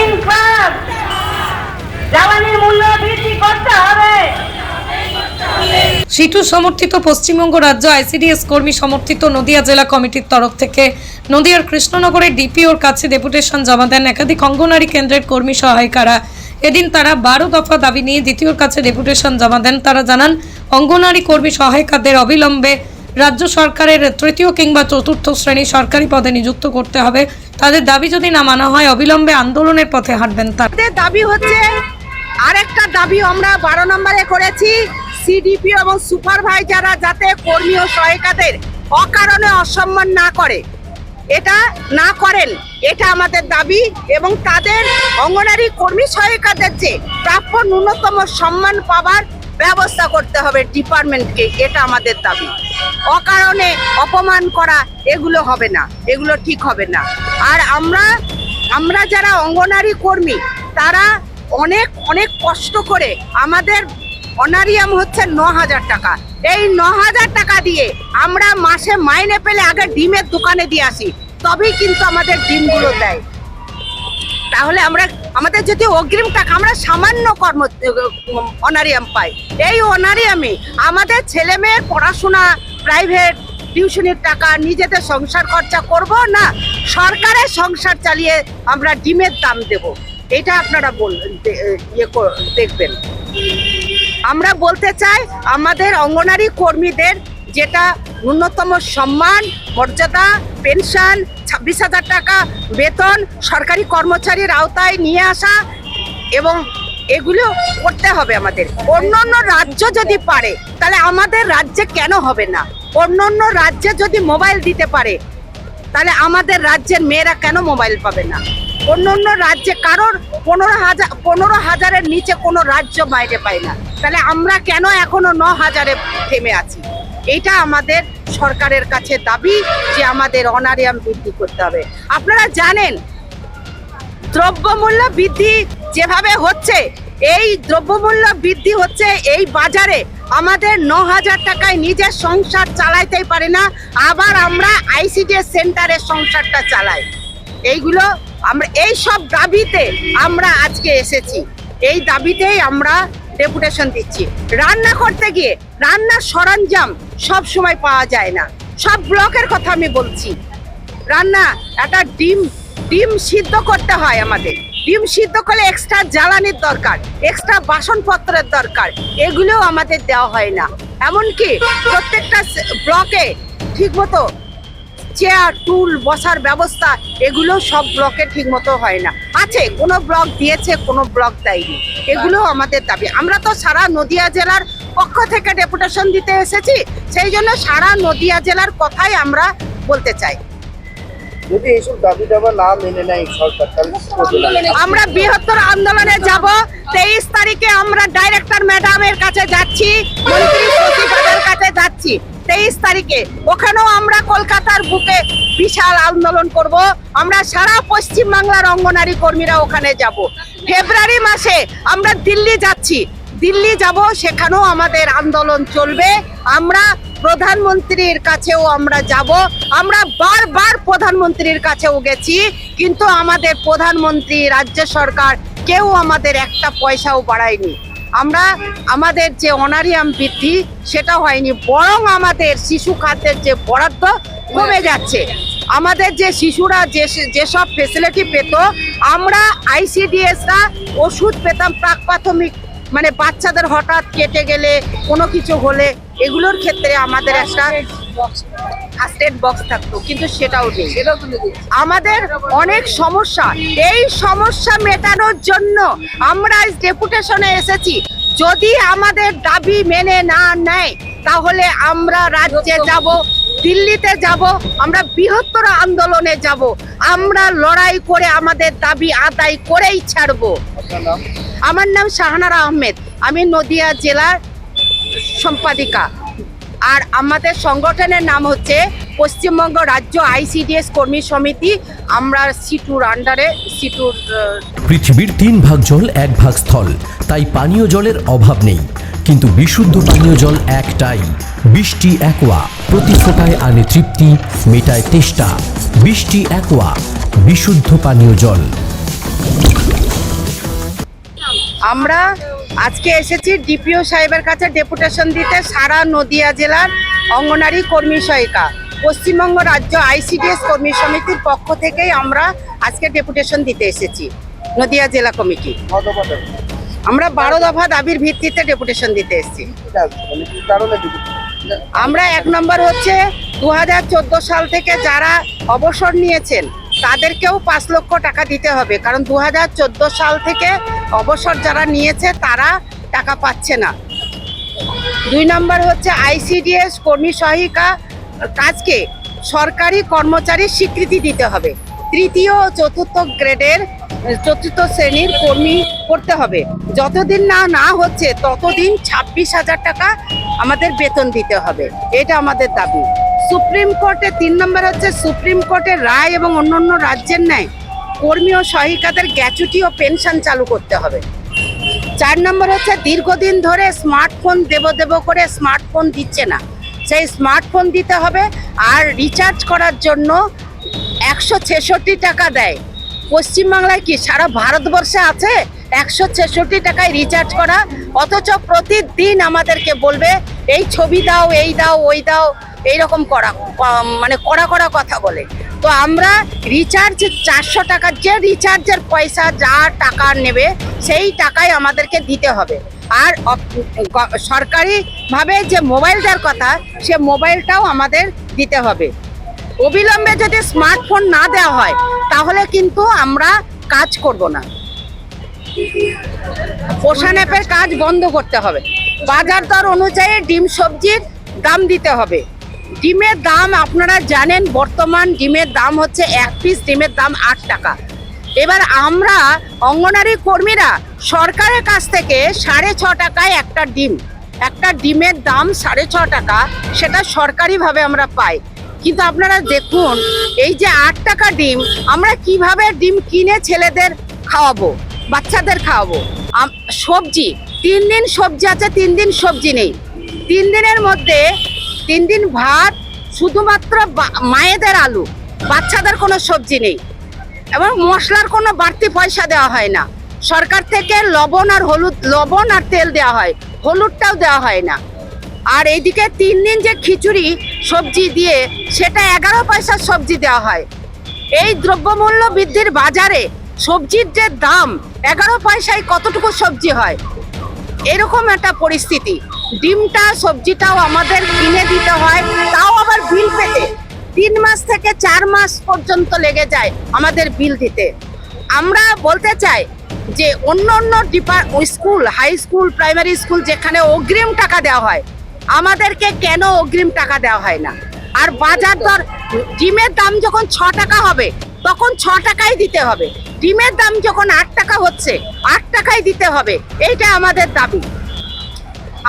ইনকলাব জ্বালানির মূল্য বৃদ্ধি করতে হবে। সিটু সমর্থিত পশ্চিমবঙ্গ রাজ্য আইসিডিএস কর্মী সমর্থিত নদিয়া জেলা কমিটির তরফ থেকে নদিয়ার কৃষ্ণনগরের ডিপিওর কাছে ডেপুটেশন জমা দেন একাধিক অঙ্গনারী কেন্দ্রের কর্মী সহায়িকারা। এদিন তারা 12 দফা দাবি নিয়ে দ্বিতীয়র কাছে ডেপুটেশন জমা দেন। তারা জানান, অঙ্গনারী কর্মী সহায়িকাদের অবিলম্বে রাজ্য সরকারের তৃতীয় কিংবা চতুর্থ শ্রেণী সরকারি পদে নিযুক্ত করতে হবে। তাদের দাবি যদি না মানা হয় অবিলম্বে আন্দোলনের পথে হাঁটবেন তারা। দাবি হচ্ছে আরেকটা দাবি আমরা 12 নম্বরে করেছি, সিডিপি এবং সুপারভাইজাররা যাতে কর্মী ও সহায়িকাদের অকারণে অসম্মান না করে, এটা না করেন, এটা আমাদের দাবি। এবং তাদের অঙ্গনারী কর্মী সহায়িকাদের যে প্রাপ্য ন্যূনতম সম্মান পাবার ব্যবস্থা করতে হবে ডিপার্টমেন্টকে, এটা আমাদের দাবি। অকারণে অপমান করা এগুলো হবে না, এগুলো ঠিক হবে না। আর আমরা যারা অঙ্গনারী কর্মী তারা অনেক অনেক কষ্ট করে, আমাদের অনারিয়াম হচ্ছে 9,000 টাকা। এই 9,000 টাকা দিয়ে আমরা মাসে মাইনে পেলে আগে ডিমের দোকানে দিয়ে আসি, তবেই কিন্তু আমাদের ডিমগুলো দেয়। তাহলে আমাদের যদি অগ্রিম টাকা, আমরা সামান্য অনারিয়াম পাই, এই অনারিয়ামে আমাদের ছেলে মেয়ের পড়াশোনা, প্রাইভেট টিউশনের টাকা, নিজেদের সংসার খরচা করব না, সরকারের সংসার চালিয়ে আমরা ডিমের দাম দেব। এটা আপনারা দেখবেন। আমরা বলতে চাই, আমাদের অঙ্গনারী কর্মীদের যেটা ন্যূনতম সম্মান, মর্যাদা, পেনশন, 26,000 টাকা বেতন সরকারি কর্মচারীর আওতায় নিয়ে আসা, এবং এগুলো করতে হবে আমাদের। অন্যান্য রাজ্য যদি পারে তাহলে আমাদের রাজ্যে কেন হবে না? অন্যান্য রাজ্যে যদি মোবাইল দিতে পারে তাহলে আমাদের রাজ্যের মেয়েরা কেন মোবাইল পাবে না? অন্যান্য রাজ্যে কারোর 15,000-এর নিচে কোনো রাজ্য বাইরে পায় না, তাহলে আমরা কেন এখনো 9,000-এ থেমে আছি? এটা আমাদের সরকারের কাছে দাবি যে আমাদের অনারিয়াম বৃদ্ধি করতে হবে। আপনারা জানেন দ্রব্যমূল্য বৃদ্ধি যেভাবে হচ্ছে, এই দ্রব্যমূল্য বৃদ্ধি হচ্ছে এই বাজারে আমাদের 9,000 টাকায় নিজের সংসার চালাইতেই পারে না, আবার আমরা আইসিডিএস সেন্টারের সংসারটা চালাই। এইগুলো আমরা এই সব দাবিতে আমরা আজকে এসেছি, এই দাবিতেই আমরা ডেপুটেশন দিচ্ছি। রান্না করতে গিয়ে রান্নার সরঞ্জাম সব সময় পাওয়া যায় না, সব ব্লকের কথা আমি বলছি। রান্না একটা ডিম সিদ্ধ করতে হয়, আমাদের ডিম সিদ্ধ করলে এক্সট্রা জ্বালানির দরকার, এক্সট্রা বাসনপত্রের দরকার, এগুলোও আমাদের দেওয়া হয় না। এমনকি প্রত্যেকটা ব্লকে ঠিকমতো চেয়ার টুল বসার ব্যবস্থা, এগুলো সব ব্লকে ঠিকমতো হয় না। আছে কোনো ব্লক দিয়েছে, কোনো ব্লক দেয়নি, এগুলো আমাদের দাবি। আমরা তো সারা নদিয়া জেলার পক্ষ থেকে ডেপুটেশন দিতে এসেছি, সেই জন্য সারা নদিয়া জেলার কথাই আমরা বলতে চাই। যদি এইসব দাবি দাবা না মেনে নেয় সরকার, আমরা বৃহত্তর আন্দোলনে যাব। 23 তারিখে আমরা ডাইরেক্টর ম্যাডামের কাছে যাচ্ছি, মন্ত্রী সচিবের কাছে যাচ্ছি 23 তারিখে। ওখানেও আমরা কলকাতার বুকে বিশাল আন্দোলন করব। আমরা সারা পশ্চিম বাংলার অঙ্গনারী কর্মীরা ওখানে যাব। ফেব্রুয়ারি মাসে আমরা দিল্লি যাচ্ছি, দিল্লি যাব, সেখানেও আমাদের আন্দোলন চলবে। আমরা প্রধানমন্ত্রীর কাছেও আমরা যাব। আমরা বারবার প্রধানমন্ত্রীর কাছেও গেছি, কিন্তু আমাদের প্রধানমন্ত্রী, রাজ্য সরকার কেউ আমাদের একটা পয়সাও বাড়ায়নি। আমাদের যে অনারিয়াম বৃদ্ধি সেটা হয়নি, বরং আমাদের শিশু খাদ্যের যে বরাদ্দ কমে যাচ্ছে। আমাদের যে শিশুরা যেসব ফেসিলিটি পেত, আমরা আইসিডিএসরা ওষুধ পেতাম প্রাক প্রাথমিক, মানে বাচ্চাদের হঠাৎ কেটে গেলে, কোনো কিছু হলে, এগুলোর ক্ষেত্রে আমাদের একটা ফার্স্ট এড বক্স থাকতো, কিন্তু সেটাও নেই। আমাদের অনেক সমস্যা, এই সমস্যা মেটানোর জন্য আমরা ডেপুটেশনে এসেছি। যদি আমাদের দাবি মেনে না নেয় তাহলে আমরা রাজ্যে যাব, দিল্লিতে যাব, আমরা বৃহত্তর আন্দোলনে যাব। আমরা লড়াই করে আমাদের দাবি আদায় করেই ছাড়বো। আমার নাম শাহানারা আহমেদ, আমি নদিয়া জেলার সম্পাদিকা। আর আমাদের সংগঠনের নাম হচ্ছে পশ্চিমবঙ্গ রাজ্য আইসিডিএস কর্মী সমিতি। আমরা সিটুর আন্ডারে, সিটুর। পৃথিবীর 3 ভাগ জল 1 ভাগ স্থল, তাই পানীয় জলের অভাব নেই, কিন্তু বিশুদ্ধ পানীয় জল একটাই, বৃষ্টি অ্যাকোয়া। প্রতি ফোঁটায় আনে তৃপ্তি, মেটায় তেষ্টা। বৃষ্টি অ্যাকোয়া বিশুদ্ধ পানীয় জল। আমরা আজকে এসেছি ডিপিও সাহেবের কাছে ডেপুটেশন দিতে সারা নদিয়া জেলার অঙ্গনারী কর্মী সহায়িকা পশ্চিমবঙ্গ রাজ্য আইসিডিএস কর্মী সমিতির পক্ষ থেকেই আমরা আজকে ডেপুটেশন দিতে এসেছি নদিয়া জেলা কমিটি। আমরা 12 দফা দাবির ভিত্তিতে ডেপুটেশন দিতে এসেছি। মানে কি কারণে দিতে? আমরা 1 নম্বর হচ্ছে 2014 সাল থেকে যারা অবসর নিয়েছেন তাদেরকেও 5 লক্ষ টাকা দিতে হবে, কারণ 2014 সাল থেকে অবসর যারা নিয়েছে তারা টাকা পাচ্ছে না। 2 নম্বর হচ্ছে আইসিডিএস কর্মী সহায়িকা কাজকে সরকারি কর্মচারীর স্বীকৃতি দিতে হবে। 3য় ও 4র্থ গ্রেডের 4র্থ শ্রেণীর কর্মী করতে হবে। যতদিন না হচ্ছে ততদিন 26,000 টাকা আমাদের বেতন দিতে হবে, এটা আমাদের দাবি। সুপ্রিম কোর্টে 3 নম্বর হচ্ছে সুপ্রিম কোর্টের রায় এবং অন্যান্য রাজ্যের ন্যায় কর্মী ও সহায়িকাদের গ্র্যাচুইটি ও পেনশন চালু করতে হবে। 4 নম্বর হচ্ছে দীর্ঘদিন ধরে স্মার্টফোন দেব করে স্মার্টফোন দিচ্ছে না, সেই স্মার্টফোন দিতে হবে। আর রিচার্জ করার জন্য 166 টাকা দেয়। পশ্চিমবাংলায় কি সারা ভারতবর্ষে আছে 166 টাকায় রিচার্জ করা? অথচ প্রতিদিন আমাদেরকে বলবে এই ছবি দাও, এই দাও, ওই দাও, এইরকম মানে কড়া কথা বলে। তো আমরা রিচার্জ 400 টাকা, যে রিচার্জের পয়সা যা টাকা নেবে সেই টাকাই আমাদেরকে দিতে হবে। আর সরকারিভাবে যে মোবাইল দেওয়ার কথা সে মোবাইলটাও আমাদের দিতে হবে। অবিলম্বে যদি স্মার্টফোন না দেওয়া হয় তাহলে কিন্তু আমরা কাজ করব না। পোষণ অ্যাপের কাজ বন্ধ করতে হবে। বাজার দর অনুযায়ী ডিম সবজির দাম দিতে হবে। ডিমের দাম আপনারা জানেন, বর্তমান ডিমের দাম হচ্ছে 1 পিস ডিমের দাম 8 টাকা। এবার আমরা অঙ্গনারী কর্মীরা সরকারের কাছ থেকে 6.5 টাকায় একটা ডিমের দাম 6.5 টাকা, সেটা সরকারিভাবে আমরা পাই। কিন্তু আপনারা দেখুন এই যে 8 টাকা ডিম, আমরা কিভাবে ডিম কিনে ছেলেদের খাওয়াবো, বাচ্চাদের খাওয়াবো? সবজি 3 দিন সবজি আছে, 3 দিন সবজি নেই। 3 দিনের মধ্যে 3 দিন ভাত, শুধুমাত্র মায়েদের আলু, বাচ্চাদের কোনো সবজি নেই। এবং মশলার কোনো বাড়তি পয়সা দেওয়া হয় না। সরকার থেকে লবণ আর তেল দেওয়া হয়, হলুদটাও দেওয়া হয় না। আর এইদিকে 3 দিন যে খিচুড়ি সবজি দিয়ে সেটা 11 পয়সার সবজি দেওয়া হয়। এই দ্রব্যমূল্য বৃদ্ধির বাজারে সবজির যে দাম 11 পয়সায় কতটুকু সবজি হয়? এরকম একটা পরিস্থিতি। ডিমটা সবজিটাও আমাদের কিনে দিতে হয়, তাও আবার বিল পেতে 3 মাস থেকে 4 মাস পর্যন্ত লেগে যায় আমাদের বিল দিতে। আমরা বলতে চাই যে অন্য school, high school, primary school যেখানে অগ্রিম টাকা দেওয়া হয়, আমাদেরকে কেন অগ্রিম টাকা দেওয়া হয় না? আর বাজার দর, ডিমের দাম যখন 6 টাকা হবে তখন 6 টাকাই দিতে হবে। ডিমের দাম যখন 8 টাকা হচ্ছে 8 টাকাই দিতে হবে, এইটা আমাদের দাবি।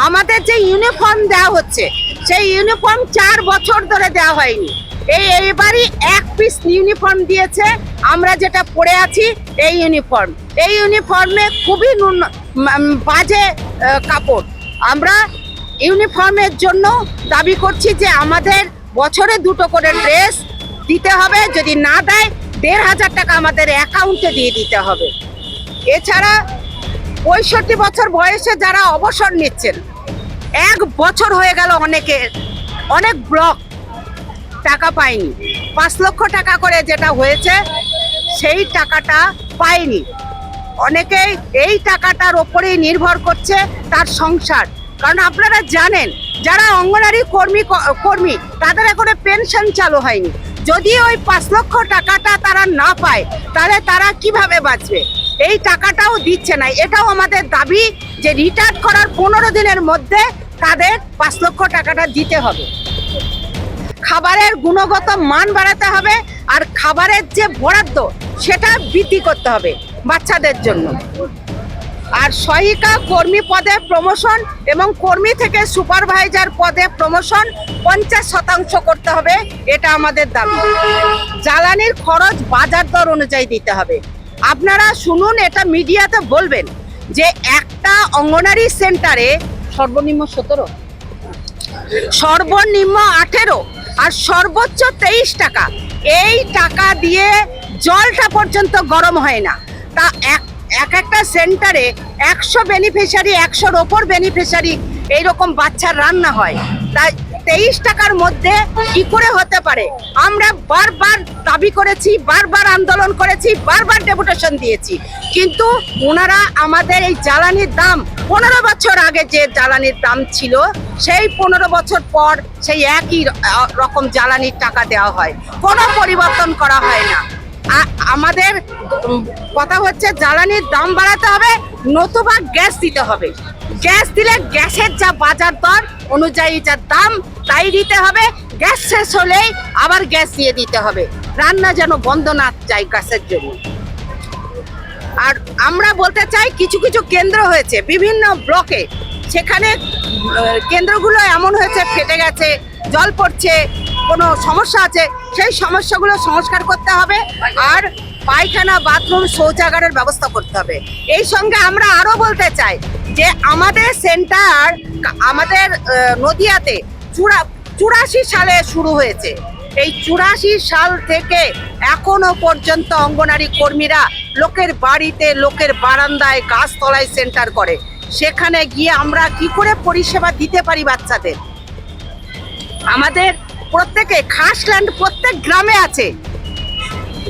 আমাদের যে ইউনিফর্ম দেওয়া হচ্ছে সেই ইউনিফর্ম 4 বছর ধরে দেওয়া হয়নি। এবারই 1 পিস ইউনিফর্ম দিয়েছে, আমরা যেটা পরে আছি এই ইউনিফর্মে খুবই বাজে কাপড়। আমরা ইউনিফর্মের জন্য দাবি করছি যে আমাদের বছরে 2টো করে ড্রেস দিতে হবে। যদি না দেয় 1,500 টাকা আমাদের অ্যাকাউন্টে দিয়ে দিতে হবে। এছাড়া 65 বছর বয়সে যারা অবসর নিচ্ছেন, 1 বছর হয়ে গেল, অনেক ব্লক টাকা পায়নি। 5 লক্ষ টাকা করে যেটা হয়েছে সেই টাকাটা পায়নি। অনেকেই এই টাকাটার ওপরেই নির্ভর করছে তার সংসার। কারণ আপনারা জানেন যারা অঙ্গনারী কর্মী তাদের এখনো পেনশন চালু হয়নি। যদি ওই 5 লক্ষ টাকাটা তারা না পায় তাহলে তারা কিভাবে বাঁচবে? এই টাকাটাও দিচ্ছে না। এটাও আমাদের দাবি যে রিটায়ার করার 15 দিনের মধ্যে তাদের 5 লক্ষ টাকাটা দিতে হবে। খাবারের গুণগত মান বাড়াতে হবে, আর খাবারের যে বরাদ্দ সেটা বৃদ্ধি করতে হবে বাচ্চাদের জন্য। আর সহায়িকা কর্মী পদে প্রমোশন এবং কর্মী থেকে সুপারভাইজার পদে প্রমোশন 50% করতে হবে, এটা আমাদের দাবি। জ্বালানির খরচ বাজার দর অনুযায়ী দিতে হবে। আপনারা শুনুন, এটা মিডিয়াতে বলবেন যে একটা অঙ্গনারী সেন্টারে সর্বনিম্ন 17, সর্বনিম্ন 18 আর সর্বোচ্চ 23 টাকা। এই টাকা দিয়ে জলটা পর্যন্ত গরম হয় না। তা একটা সেন্টারে 100 বেনিফিশিয়ারি, 100-র ওপর বেনিফিশিয়ারি এইরকম বাচ্চার রান্না হয়। তাই 23 টাকার মধ্যে কি করে হতে পারে? আমরা বারবার দাবি করেছি, বারবার আন্দোলন করেছি, বারবার ডেপুটেশন দিয়েছি, কিন্তু ওনারা আমাদের এই জ্বালানির দাম 15 বছর আগে যে জ্বালানির দাম ছিল সেই 15 বছর পর সেই একই রকম জ্বালানির টাকা দেওয়া হয়, কোনো পরিবর্তন করা হয় না। আমাদের কথা হচ্ছে জ্বালানির দাম বাড়াতে হবে, নতুবা গ্যাস দিতে হবে। গ্যাস দিলে গ্যাসের যা বাজার দর অনুযায়ী যা দাম তাই দিতে হবে। গ্যাস শেষ হলেই আবার গ্যাস দিয়ে দিতে হবে, রান্না যেন বন্ধ না যায় গ্যাসের জন্য। আর আমরা বলতে চাই, কিছু কিছু কেন্দ্র হয়েছে বিভিন্ন ব্লকে, সেখানে কেন্দ্রগুলো এমন হয়েছে ফেটে গেছে, জল পড়ছে, কোনো সমস্যা আছে, সেই সমস্যাগুলো সংস্কার করতে হবে। আর পায়খানা, বাথরুম, শৌচাগারের ব্যবস্থা করতে হবে। এই সঙ্গে আমরা আরো বলতে চাই যে আমাদের সেন্টার আমাদের নদিয়াতে 84 সালে শুরু হয়েছে। এই 84 সাল থেকে এখনো পর্যন্ত অঙ্গনারী কর্মীরা লোকের বাড়িতে, লোকের বারান্দায়, গাছতলায় সেন্টার করে। সেখানে গিয়ে আমরা কি করে পরিষেবা দিতে পারি বাচ্চাদের? আমাদের প্রত্যেকে খাসল্যান্ড প্রত্যেক গ্রামে আছে,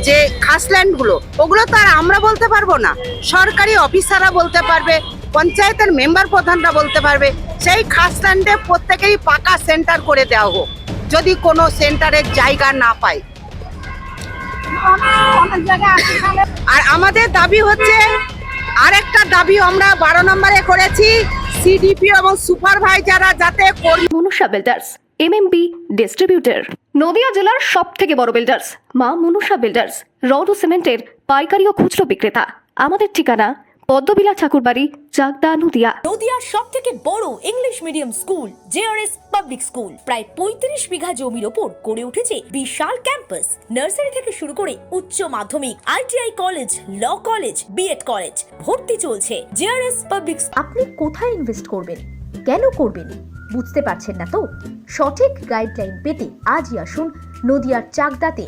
যে খাসল্যান্ডগুলো ওগুলো তো আর আমরা বলতে পারবো না, সরকারি অফিসাররা বলতে পারবে, পঞ্চায়েতের মেম্বার প্রধানরা বলতে পারবে। সেই খাসল্যান্ডে প্রত্যেকেই পাকা সেন্টার করে দেওয়া হোক, যদি কোনো সেন্টারের জায়গা না পায়। আর আমাদের দাবি হচ্ছে, আরেকটা দাবি আমরা 12 নম্বরে করেছি, সিডিপিও এবং সুপারভাইজাররা যাতে Manusha builders MMB distributor, Nadia জেলার সব থেকে বড় বিল্ডার্স মা মনুষা বিল্ডার্স, রড ও সিমেন্টের পাইকারি ও খুচরো বিক্রেতা। আমাদের ঠিকানা পদ্মবিলা ঠাকুরবাড়ি, চাকদা, নদিয়া। নদিয়ার সব থেকে বড় English medium school JRS public school প্রায় 35 বিঘা জমির ওপর গড়ে উঠেছে বিশাল ক্যাম্পাস। নার্সারি থেকে শুরু করে উচ্চ মাধ্যমিক, ITI college, law college, BEd college, ভর্তি চলছে। JRS public. আপনি কোথায় ইনভেস্ট করবেন, কেন করবেন বুঝতে পারছেন না তো? সঠিক গাইডলাইন পেতে আজই আসুন নদিয়ার চাকদাতে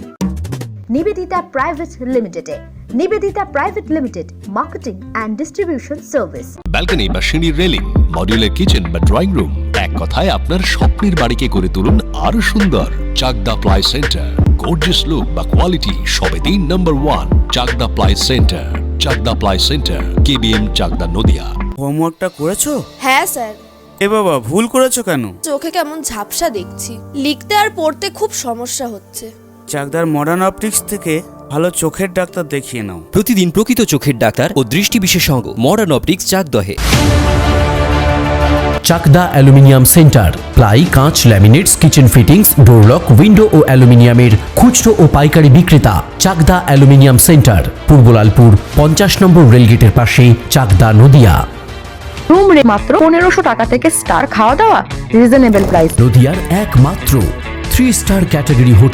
নিবেদিতা প্রাইভেট লিমিটেডে। Nivedita private limited, marketing and distribution service. Balcony বা সিঁড়ির রেলিং, মডিউলার কিচেন বা ড্রয়িং রুম, এক কথায় আপনার স্বপ্নের বাড়িকে করে তুলুন আরো সুন্দর। Chakdah ply centre, gorgeous look বা কোয়ালিটি সবে 3 number 1 Chakdah ply centre. Chakdah ply centre, KBM, Chakdah, Nadia. হোমওয়ার্কটা করেছো? হ্যাঁ স্যার। এ বাবা, ভুল করেছো কেন? চোখে কেমন ঝাপসা দেখছি, লিখতে আর পড়তে খুব সমস্যা হচ্ছে। চাকদার মডার্ন অপটিক্স থেকে ভালো চোখের ডাক্তার দেখিয়ে নাও। প্রতিদিন প্রকৃত চোখের ডাক্তার ও দৃষ্টি বিশেষজ্ঞ মডার্ন অপটিক্স, চাকদহে। চাকদা অ্যালুমিনিয়াম সেন্টার, প্লাই, কাঁচ, laminates, kitchen fittings, door lock, window ও অ্যালুমিনিয়ামের খুচরো ও পাইকারি বিক্রেতা। Chakdah aluminium centre, Purbalalpur 50 number রেলগেটের পাশে, চাকদা, নদিয়া। রুম রে মাত্র 1500 টাকা থেকে স্টার, খাওয়া দাওয়া রিজনেবল প্রাইস। নদিয়ার একমাত্র 3 স্টার ক্যাটাগরি হোটেল